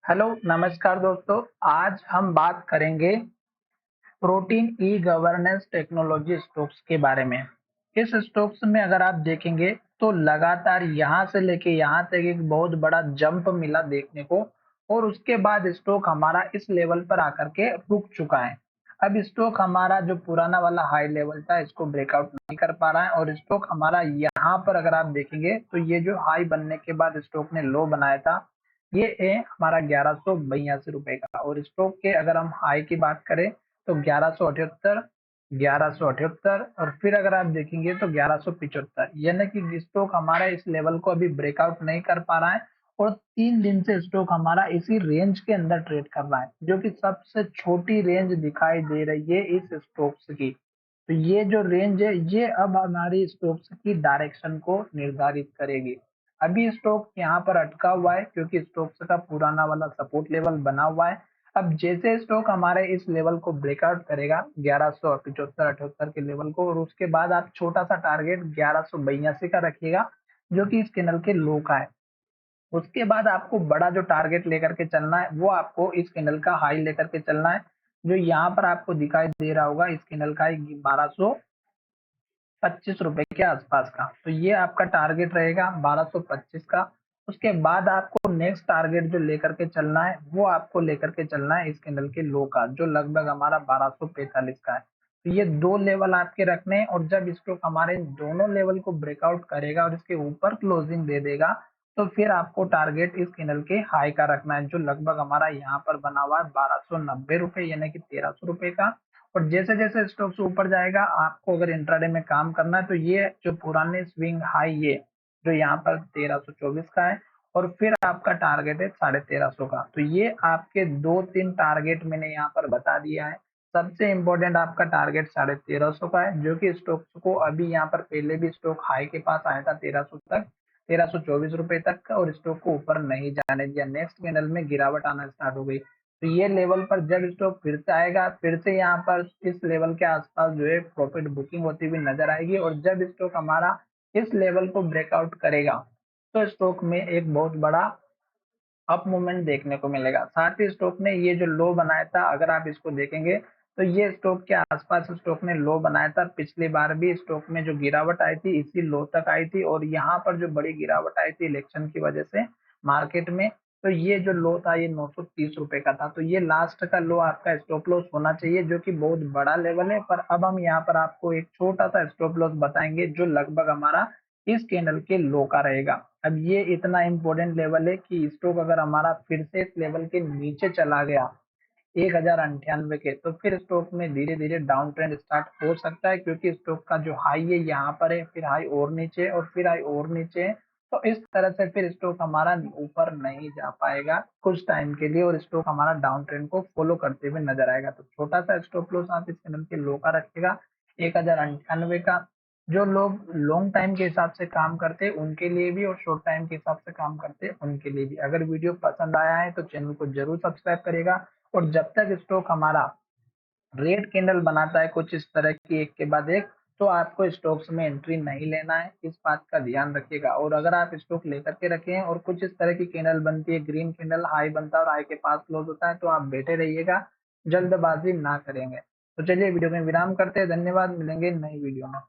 Hello नमस्कार दोस्तों। आज हम बात करेंगे protein e governance technology stocks के बारे में। इस स्टॉक्स में अगर आप देखेंगे तो लगातार यहाँ से लेके यहाँ तक एक बहुत बड़ा जंप मिला देखने को, और उसके बाद स्टॉक हमारा इस लेवल पर आकर के रुक चुका है। अब स्टॉक हमारा जो पुराना वाला हाई लेवल था इसको ब्रेकआउट नहीं कर पा रहा है, और स्टॉक हमारा यहाँ पर अगर आप देखेंगे तो ये जो हाई बनने के बाद स्टॉक ने लो बनाया था, ये है हमारा 1182 रुपए का। और स्टॉक के अगर हम हाई की बात करें तो 1178, 1178, और फिर अगर आप देखेंगे तो 1175, यानी कि स्टॉक हमारा इस लेवल को अभी ब्रेकआउट नहीं कर पा रहा है, और 3 दिन से स्टॉक हमारा इसी रेंज के अंदर ट्रेड कर रहा है, जो कि सबसे छोटी रेंज दिखाई दे रही है इस स्टॉक्स की। तो ये जो रेंज है ये अब हमारी स्टॉक्स की डायरेक्शन को निर्धारित करेगी। अभी स्टॉक यहाँ पर अटका हुआ है क्योंकि स्टॉक्स का पुराना वाला सपोर्ट लेवल बना हुआ है। अब जैसे स्टॉक हमारे इस लेवल को ब्रेकआउट करेगा 1175-78 के लेवल को, और उसके बाद आप छोटा सा टारगेट 1182 का रखिएगा, जो कि इस कैंडल के लो का है। उसके बाद आपको बड़ा जो टारगेट लेकर के चलना है वो आपको इस कैंडल का हाई लेकर के चलना है, जो यहाँ पर आपको दिखाई दे रहा होगा। इस कैंडल का 1225 रुपए के आसपास का, तो ये आपका टारगेट रहेगा 1225 का। उसके बाद आपको नेक्स्ट टारगेट जो लेकर के चलना है वो आपको लेकर के चलना है इस कैंडल के लो का, जो लगभग हमारा 1245 का है। तो ये दो लेवल आपके रखने हैं, और जब स्टॉक हमारे इन दोनों लेवल को ब्रेकआउट करेगा और इसके ऊपर क्लोजिंग दे देगा, तो फिर आपको टारगेट इस कैंडल के हाई का रखना है, जो लगभग हमारा यहाँ पर बना हुआ है 1290 रुपए, यानी कि 1300 रुपए का। और जैसे जैसे स्टॉक्स ऊपर जाएगा, आपको अगर इंट्राडे में काम करना है तो ये जो पुराने स्विंग हाई ये जो यहाँ पर 1324 का है, और फिर आपका टारगेट है 1350 का। तो ये आपके 2-3 टारगेट मैंने यहाँ पर बता दिया है। सबसे इंपॉर्टेंट आपका टारगेट 1350 का है, जो कि स्टॉक्स को अभी यहाँ पर पहले भी स्टॉक हाई के पास आया था 1300 तक, 1324 रुपए तक का, और स्टॉक को ऊपर नहीं जाने दिया। नेक्स्ट कैंडल में गिरावट आना स्टार्ट हो गई, तो ये लेवल पर जब स्टॉक फिर से आएगा, फिर से यहाँ पर इस लेवल के आसपास जो है प्रॉफिट बुकिंग होती हुई नजर आएगी। और जब स्टॉक हमारा इस लेवल को ब्रेकआउट करेगा तो स्टॉक में एक बहुत बड़ा अप मूवमेंट देखने को मिलेगा। साथ ही स्टॉक ने ये जो लो बनाया था, अगर आप इसको देखेंगे तो ये स्टॉक के आसपास स्टॉक ने लो बनाया था। पिछली बार भी स्टॉक में जो गिरावट आई थी इसी लो तक आई थी, और यहाँ पर जो बड़ी गिरावट आई थी इलेक्शन की वजह से मार्केट में, तो ये जो लो था ये 930 रुपए का था। तो ये लास्ट का लो आपका स्टॉप लॉस होना चाहिए, जो कि बहुत बड़ा लेवल है। पर अब हम यहाँ पर आपको एक छोटा सा स्टॉप लॉस बताएंगे, जो लगभग हमारा इस कैंडल के लो का रहेगा। अब ये इतना इंपॉर्टेंट लेवल है कि स्टॉक अगर हमारा फिर से इस लेवल के नीचे चला गया 1098 के, तो फिर स्टॉक में धीरे धीरे डाउन ट्रेंड स्टार्ट हो सकता है, क्योंकि स्टॉक का जो हाई है यहाँ पर है, फिर हाई और नीचे, और फिर हाई और नीचे है। तो इस तरह से फिर स्टॉक हमारा ऊपर नहीं जा पाएगा कुछ टाइम के लिए, और स्टॉक हमारा डाउन ट्रेंड को फॉलो करते हुए नजर आएगा। तो छोटा सा स्टॉप लॉस आप इस कैंडल के लो का रखिएगा 1098 का। जो लोग लॉन्ग टाइम के हिसाब से काम करते हैं उनके लिए भी, और शॉर्ट टाइम के हिसाब से काम करते हैं उनके लिए भी। अगर वीडियो पसंद आया है तो चैनल को जरूर सब्सक्राइब करेगा, और जब तक स्टॉक हमारा रेड कैंडल बनाता है कुछ इस तरह की एक के बाद एक, तो आपको स्टॉक्स में एंट्री नहीं लेना है, इस बात का ध्यान रखिएगा। और अगर आप स्टॉक लेकर के रखे हैं और कुछ इस तरह की कैंडल बनती है, ग्रीन कैंडल हाई बनता है और हाई के पास क्लोज होता है, तो आप बैठे रहिएगा, जल्दबाजी ना करेंगे। तो चलिए वीडियो में विराम करते हैं। धन्यवाद, मिलेंगे नई वीडियो में।